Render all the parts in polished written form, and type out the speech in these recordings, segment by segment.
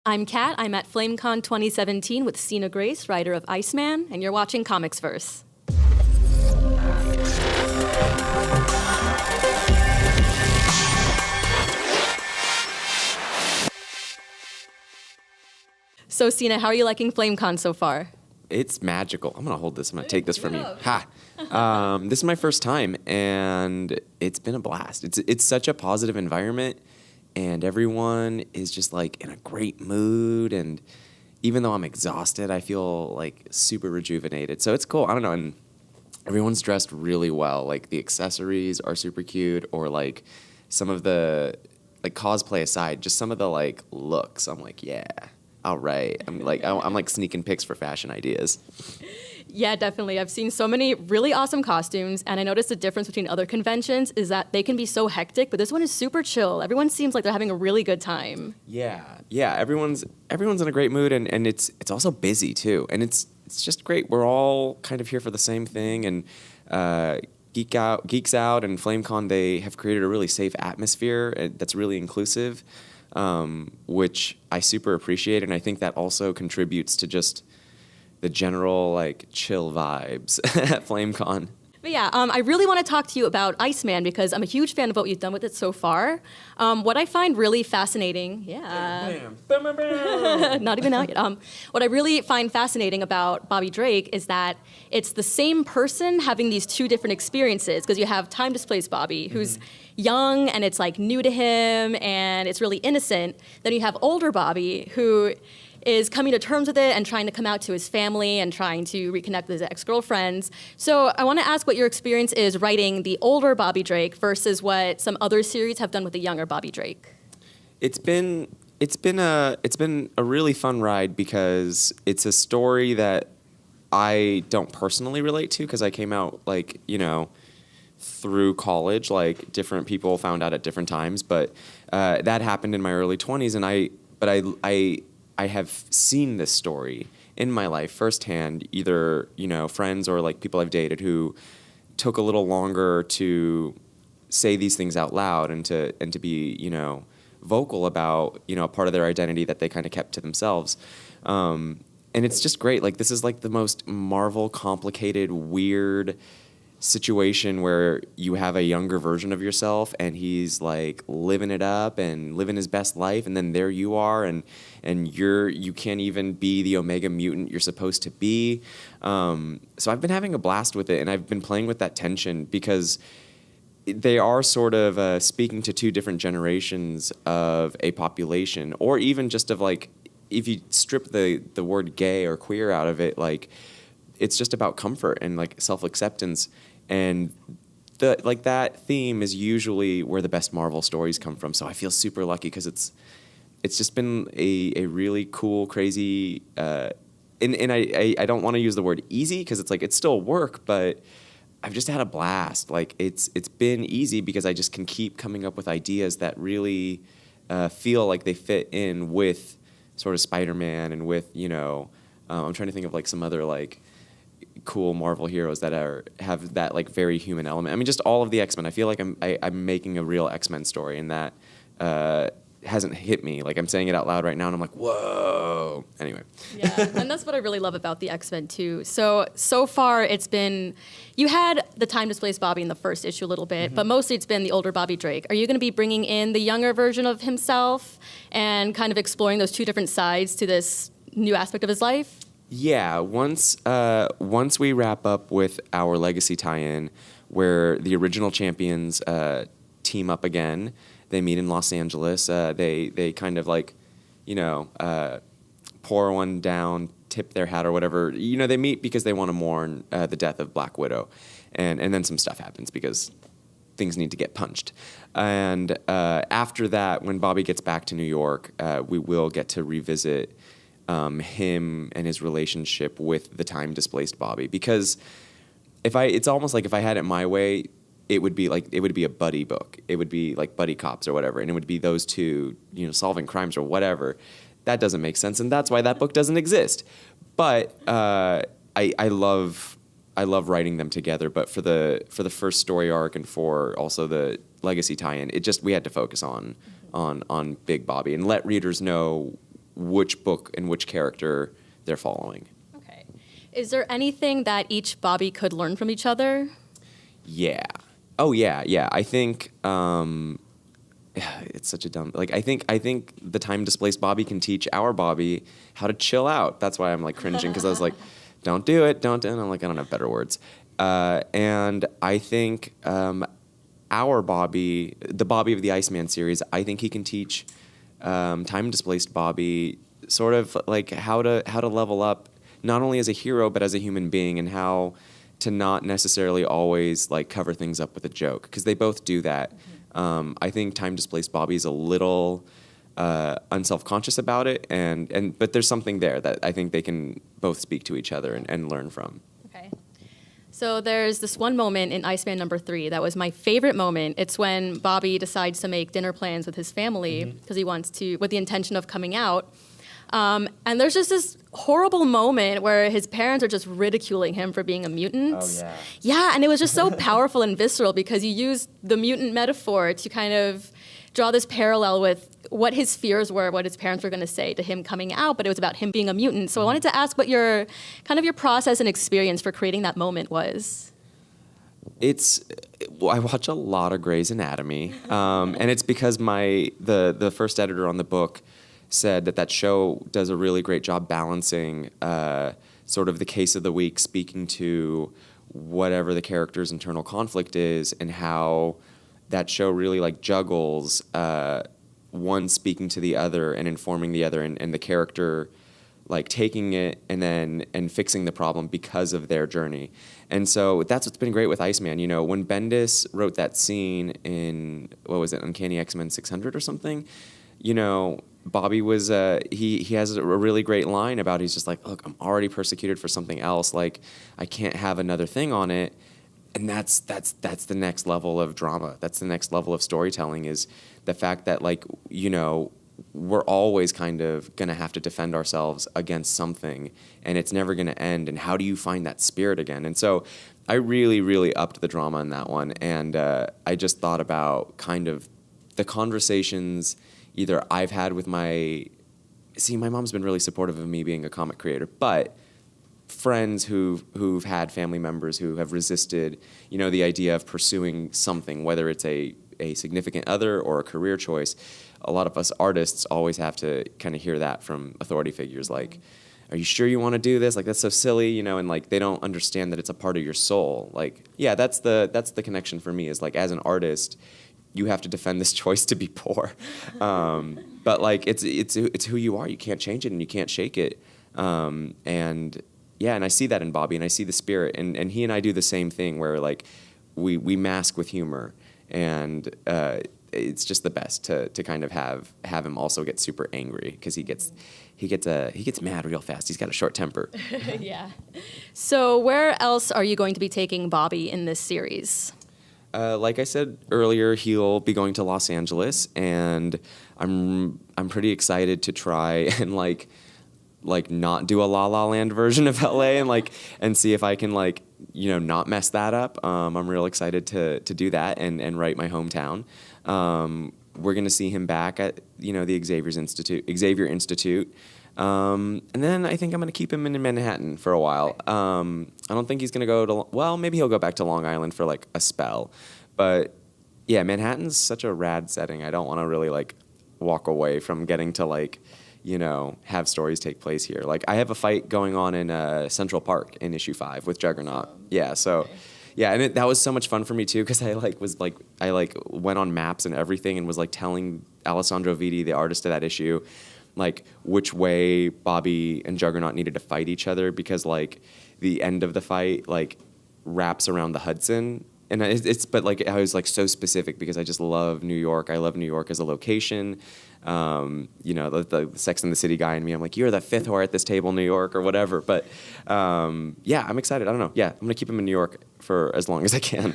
I'm Kat. I'm at FlameCon 2017 with Sina Grace, writer of Iceman, and you're watching ComicsVerse. So, Sina, how are you liking FlameCon so far? It's magical. I'm going to hold this. I'm going to take this from you. Ha! This is my first time, and it's been a blast. It's such a positive environment, and everyone is just, like, in a great mood, and even though I'm exhausted, I feel, like, super rejuvenated. So it's cool. I don't know, and everyone's dressed really well. Like, the accessories are super cute, or, like, some of the, like, cosplay aside, just some of the, like, looks. I'm like, yeah. All right. I'm like sneaking pics for fashion ideas. Yeah, definitely. I've seen so many really awesome costumes, and I noticed the difference between other conventions is that they can be so hectic, but this one is super chill. Everyone seems like they're having a really good time. Yeah. Everyone's in a great mood, and it's also busy too, and it's just great. We're all kind of here for the same thing, and Geeks Out and FlameCon, they have created a really safe atmosphere that's really inclusive. Which I super appreciate, and I think that also contributes to just the general, like, chill vibes at FlameCon. But yeah, I really want to talk to you about Iceman because I'm a huge fan of what you've done with it so far. What I find really fascinating, not even out yet. What I really find fascinating about Bobby Drake is that it's the same person having these two different experiences, because you have time-displaced Bobby, who's young and it's like new to him and it's really innocent. Then you have older Bobby, who is coming to terms with it and trying to come out to his family and trying to reconnect with his ex-girlfriends. So I want to ask what your experience is writing the older Bobby Drake versus what some other series have done with the younger Bobby Drake. It's been a really fun ride because it's a story that I don't personally relate to because I came out, like, you know, through college. Like, different people found out at different times, but that happened in my early 20s, and I have seen this story in my life firsthand, either, you know, friends or, like, people I've dated who took a little longer to say these things out loud and to be, you know, vocal about, you know, a part of their identity that they kind of kept to themselves. And it's just great. Like, this is, like, the most Marvel complicated, weird situation where you have a younger version of yourself and he's, like, living it up and living his best life, and then there you are, and you can't even be the Omega mutant you're supposed to be. So I've been having a blast with it, and I've been playing with that tension because they are sort of speaking to two different generations of a population, or even just of, like, if you strip the word gay or queer out of it, like, it's just about comfort and, like, self-acceptance. And that theme is usually where the best Marvel stories come from. So I feel super lucky because it's just been a really cool, crazy, and I don't want to use the word easy because it's, like, it's still work, but I've just had a blast. Like, it's been easy because I just can keep coming up with ideas that really feel like they fit in with sort of Spider-Man and with, you know, I'm trying to think of, like, some other, like, cool Marvel heroes that have that, like, very human element. I mean, just all of the X-Men. I feel like I'm making a real X-Men story, and that hasn't hit me. Like, I'm saying it out loud right now, and I'm like, whoa. Anyway. Yeah, and that's what I really love about the X-Men, too. So far, it's been, you had the time-displaced Bobby in the first issue a little bit, but mostly it's been the older Bobby Drake. Are you going to be bringing in the younger version of himself and kind of exploring those two different sides to this new aspect of his life? Yeah, once we wrap up with our Legacy tie-in, where the original champions team up again, they meet in Los Angeles. They kind of, like, you know, pour one down, tip their hat or whatever. You know, they meet because they want to mourn the death of Black Widow, and then some stuff happens because things need to get punched. And after that, when Bobby gets back to New York, we will get to revisit him and his relationship with the time-displaced Bobby, because it's almost like if I had it my way, it would be a buddy book. It would be like buddy cops or whatever, and it would be those two, you know, solving crimes or whatever. That doesn't make sense, and that's why that book doesn't exist. But I love writing them together. But for the first story arc and for also the Legacy tie-in, we had to focus on Big Bobby and let readers know which book and which character they're following. Okay. Is there anything that each Bobby could learn from each other? Yeah. Oh yeah. I think it's such a dumb, like, I think the time-displaced Bobby can teach our Bobby how to chill out. That's why I'm like cringing, because I was like, don't do it, and I'm like, I don't have better words. And I think our Bobby, the Bobby of the Iceman series, I think he can teach time-displaced Bobby sort of like how to level up, not only as a hero but as a human being, and how to not necessarily always like cover things up with a joke, because they both do that. I think time-displaced Bobby's a little unselfconscious about it, but there's something there that I think they can both speak to each other and learn from. Okay. So there's this one moment in Iceman #3 that was my favorite moment. It's when Bobby decides to make dinner plans with his family because he wants to, with the intention of coming out. And there's just this horrible moment where his parents are just ridiculing him for being a mutant. Oh, yeah. Yeah, and it was just so powerful and visceral because you used the mutant metaphor to kind of draw this parallel with what his fears were, what his parents were going to say to him coming out, but it was about him being a mutant. So I wanted to ask what your process and experience for creating that moment was. I watch a lot of Grey's Anatomy, and it's because the first editor on the book said that show does a really great job balancing sort of the case of the week, speaking to whatever the character's internal conflict is, and how that show really like juggles one speaking to the other and informing the other, and the character like taking it and fixing the problem because of their journey. And so that's what's been great with Iceman. You know, when Bendis wrote that scene in, what was it, UNCANNY X-Men 600 or something, you know, Bobby was he has a really great line about, he's just like, look, I'm already persecuted for something else, like I can't have another thing on it. And that's the next level of drama. That's the next level of storytelling, is the fact that, like, you know, we're always kind of going to have to defend ourselves against something, and it's never going to end. And how do you find that spirit again? And so I really, really upped the drama in that one. And I just thought about kind of the conversations either I've had with my mom's been really supportive of me being a comic creator, but friends who've had family members who have resisted, you know, the idea of pursuing something, whether it's a significant other or a career choice. A lot of us artists always have to kind of hear that from authority figures, like, are you sure you want to do this? Like, that's so silly, you know, and like they don't understand that it's a part of your soul. Like, yeah, that's the connection for me, is like, as an artist, you have to defend this choice to be poor. But like it's who you are. You can't change it and you can't shake it. And yeah, and I see that in Bobby, and I see the spirit, and he and I do the same thing where like we mask with humor, and it's just the best to kind of have him also get super angry, because he gets mad real fast. He's got a short temper. Yeah. So where else are you going to be taking Bobby in this series? Like I said earlier, he'll be going to Los Angeles, and I'm pretty excited to try and like not do a La La Land version of LA, and see if I can not mess that up. I'm real excited to do that and write my hometown. We're gonna see him back at the Xavier Institute. And then I think I'm going to keep him in Manhattan for a while. I don't think he's going to go to, well, maybe he'll go back to Long Island for like a spell. But yeah, Manhattan's such a rad setting. I don't want to really walk away from getting to have stories take place here. Like, I have a fight going on in Central Park in issue 5 with Juggernaut. Yeah, so yeah, and that was so much fun for me too, because I went on maps and everything and was telling Alessandro Vitti, the artist of that issue, which way Bobby and Juggernaut needed to fight each other, because the end of the fight wraps around the Hudson, and I was so specific because I just love New York. I love New York as a location. The Sex and the City guy in me, I'm like, you're the 5th whore at this table, New York, or whatever. But yeah, I'm excited. I don't know. Yeah, I'm gonna keep him in New York for as long as I can.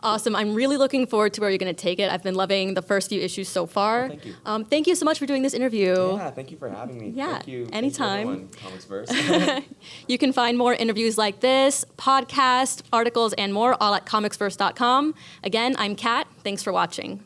Awesome. I'm really looking forward to where you're going to take it. I've been loving the first few issues so far. Oh, thank you. Thank you so much for doing this interview. Yeah, thank you for having me. Yeah, thank you. anytime. Thank you, ComicsVerse. You can find more interviews like this, podcasts, articles, and more all at comicsverse.com. Again, I'm Kat. Thanks for watching.